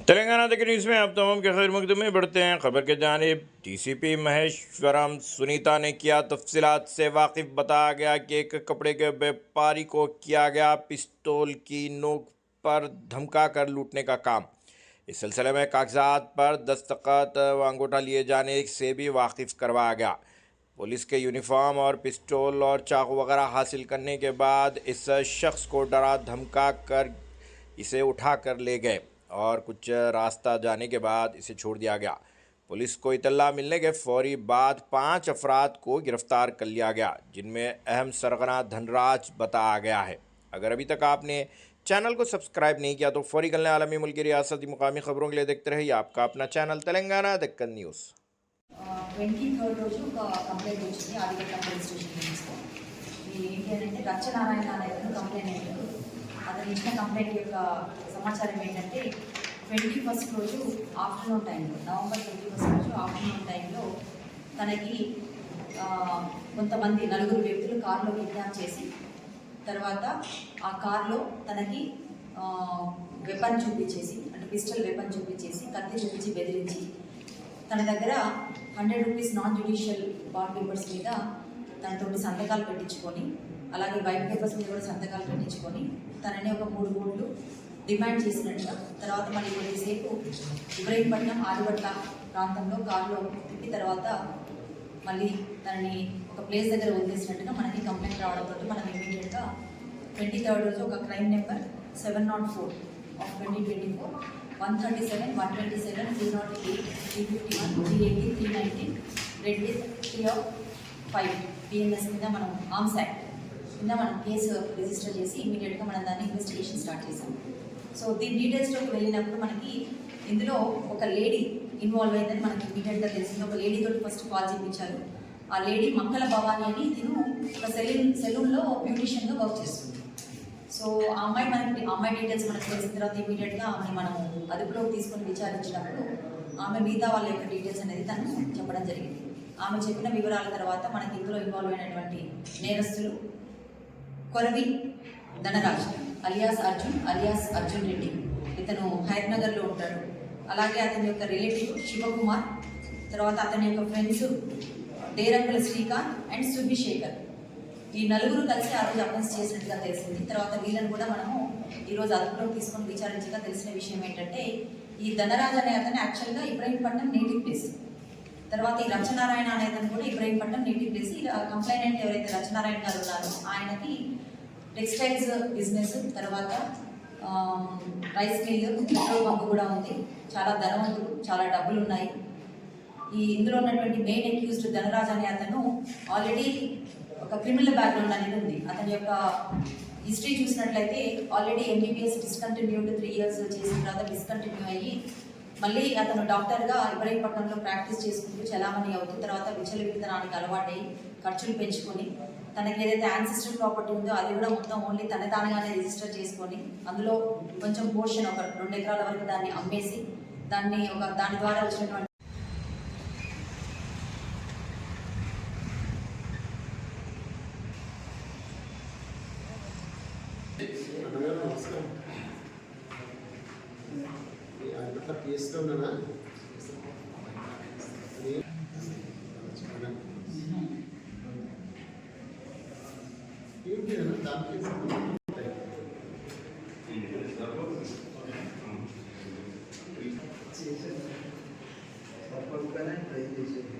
तेलंगाना तक न्यूज़ में आप तमाम के खैर मकदम में बढ़ते हैं। खबर के जानिब डीसीपी महेश्वरम सुनीता ने किया तफसीलात से वाकिफ। बताया गया कि एक कपड़े के व्यापारी को किया गया पिस्तौल की नोक पर धमका कर लूटने का काम। इस सिलसिले में कागजात पर दस्तखत व अंगूठा लिए जाने से भी वाकिफ करवाया गया। पुलिस के यूनिफॉर्म और पिस्तौल और चाकू वगैरह हासिल करने के बाद इस शख्स को डरा धमका कर इसे उठा कर ले गए और कुछ रास्ता जाने के बाद इसे छोड़ दिया गया। पुलिस को इत्तला मिलने के फौरी बाद 5 अफराद को गिरफ्तार कर लिया गया, जिनमें अहम सरगना धनराज बताया गया है। अगर अभी तक आपने चैनल को सब्सक्राइब नहीं किया तो फौरी करने आलमी मुल्क की रियासती मुकामी खबरों के लिए देखते रहिए आपका अपना channel Telangana Deccan news. 23rd రోజు ఒక కంప్లైంట్ వచ్చింది ఆదిగట్ట పోలీస్ స్టేషన్ నుంచి. ఏంటి అంటే రచ్చనారాయణ అనే కంప్లైంట్. అతను ఇచ్చిన కంప్లైంట్ యొక్క సమాచారం ఏంటంటే 21st రోజు ఆఫ్టర్నూన్ టైంలో, నవంబర్ 21st రోజు ఆఫ్టర్నూన్ టైంలో తనకి కొంతమంది 4 వ్యక్తులు కారులో కిడ్నాప్ చేసి తర్వాత ఆ కారులో తనకి వెపన్ చూపించేసి, అంటే పిస్టల్ వెపన్ చూపించేసి, కత్తి చూపించి బెదిరించి తన దగ్గర 100 rupees non judicial bond papers మీద తనతోటి సంతకాలు పెట్టించుకొని, అలాగే వైట్ పేపర్స్ మీద కూడా సంతకాలు పెట్టించుకొని తనని ఒక 3 కోట్లు డిమాండ్ చేసినట్టుగా, తర్వాత మళ్ళీ కొద్దిసేపు ఇబ్రహీంపట్నం ఆదిబట్ల ప్రాంతంలో కారులో తిప్పి తర్వాత మళ్ళీ తనని ఒక ప్లేస్ దగ్గర వదిలేసినట్టుగా మనకి కంప్లైంట్ రావడంతో మనం ఇమీడియట్గా 23rd రోజు ఒక crime number 704 of 2024 137, 127, 308, 351, 380, 319 red with 3/5 BNS కింద మనం ఆర్మ్స్ యాక్ట్ కింద మనం కేసు రిజిస్టర్ చేసి ఇమీడియట్గా మనం దాన్ని ఇన్వెస్టిగేషన్ స్టార్ట్ చేసాం. సో దీని డీటెయిల్స్లోకి వెళ్ళినప్పుడు మనకి ఇందులో ఒక లేడీ ఇన్వాల్వ్ అయిందని మనకి ఇమీడియట్గా తెలిసింది. ఒక లేడీతో ఫస్ట్ కాల్ చేయించారు. ఆ లేడీ మంగళ భవాని అని, తిను ఒక సెలూన్లో బ్యూటిషియన్గా వర్క్ చేస్తుంది. సో ఆ అమ్మాయి డీటెయిల్స్ మనకు తెలిసిన తర్వాత ఇమీడియట్గా ఆమెను మనము అదుపులోకి తీసుకొని విచారించినప్పుడు ఆమె మిగతా వాళ్ళ యొక్క డీటెయిల్స్ అనేది తను చెప్పడం జరిగింది. ఆమె చెప్పిన వివరాల తర్వాత మనకి ఇందులో ఇన్వాల్వ్ అయినటువంటి నేరస్తులు కొరవి ధనరాజ్ అలియాస్ అర్జున్ రెడ్డి, ఇతను హైదనగర్లో ఉంటాడు. అలాగే అతని యొక్క రిలేటివ్ శివకుమార్, తర్వాత అతని యొక్క ఫ్రెండ్స్ డేరంగుల శ్రీకాంత్ అండ్ సుబ్బిశేఖర్. ఈ 4 కలిసి ఆ రోజు అఫెన్స్ చేసినట్టుగా తెలిసింది. తర్వాత వీళ్ళని కూడా మనము ఈరోజు అదుపులోకి తీసుకొని విచారించగా తెలిసిన విషయం ఏంటంటే, ఈ ధనరాజ్ అనే అతను యాక్చువల్గా ఇబ్రహీంపట్నం నేటివ్ ప్లేస్. తర్వాత ఈ రచ్చనారాయణ అనే అతను కూడా ఇబ్రహీంపట్నం నేటివ్ ప్లేస్. కంప్లైనెంట్ ఎవరైతే రచ్చనారాయణ గారు ఉన్నారో ఆయనకి టెక్స్టైల్స్ బిజినెస్, తర్వాత రైస్ మిల్, పెట్రోల్ బంక్ కూడా ఉంది. చాలా ధనవంతుడు, చాలా డబ్బులు ఉన్నాయి. ఇందులో ఉన్నటువంటి మెయిన్ అక్యూజ్డ్ ధనరాజ్ అనే అతను ఆల్రెడీ ఒక క్రిమినల్ బ్యాక్గ్రౌండ్ అనేది ఉంది. అతని యొక్క హిస్టరీ చూసినట్లయితే ఆల్రెడీ ఎంబీబీఎస్ డిస్కంటిన్యూడ్ 3 years చేసిన తర్వాత డిస్కంటిన్యూ అయ్యి మళ్ళీ అతను డాక్టర్గా ఇబ్రహీంపట్నంలో ప్రాక్టీస్ చేసుకుంటూ చలామణి అవుతూ తర్వాత విచ్చలవిడితనానికి అలవాటై ఖర్చులు పెంచుకొని తనకి ఏదైతే యాన్సిస్టర్ ప్రాపర్టీ ఉందో అది కూడా మొత్తం ఓన్లీ తన తానుగానే రిజిస్టర్ చేసుకొని అందులో కొంచెం పోర్షన్ ఒక 2 ఎకరాల వరకు దాన్ని అమ్మేసి దాని ద్వారా వచ్చినటువంటి కేసులో ఉన్నానా ఏంటి దానికి ట్రై చేసేది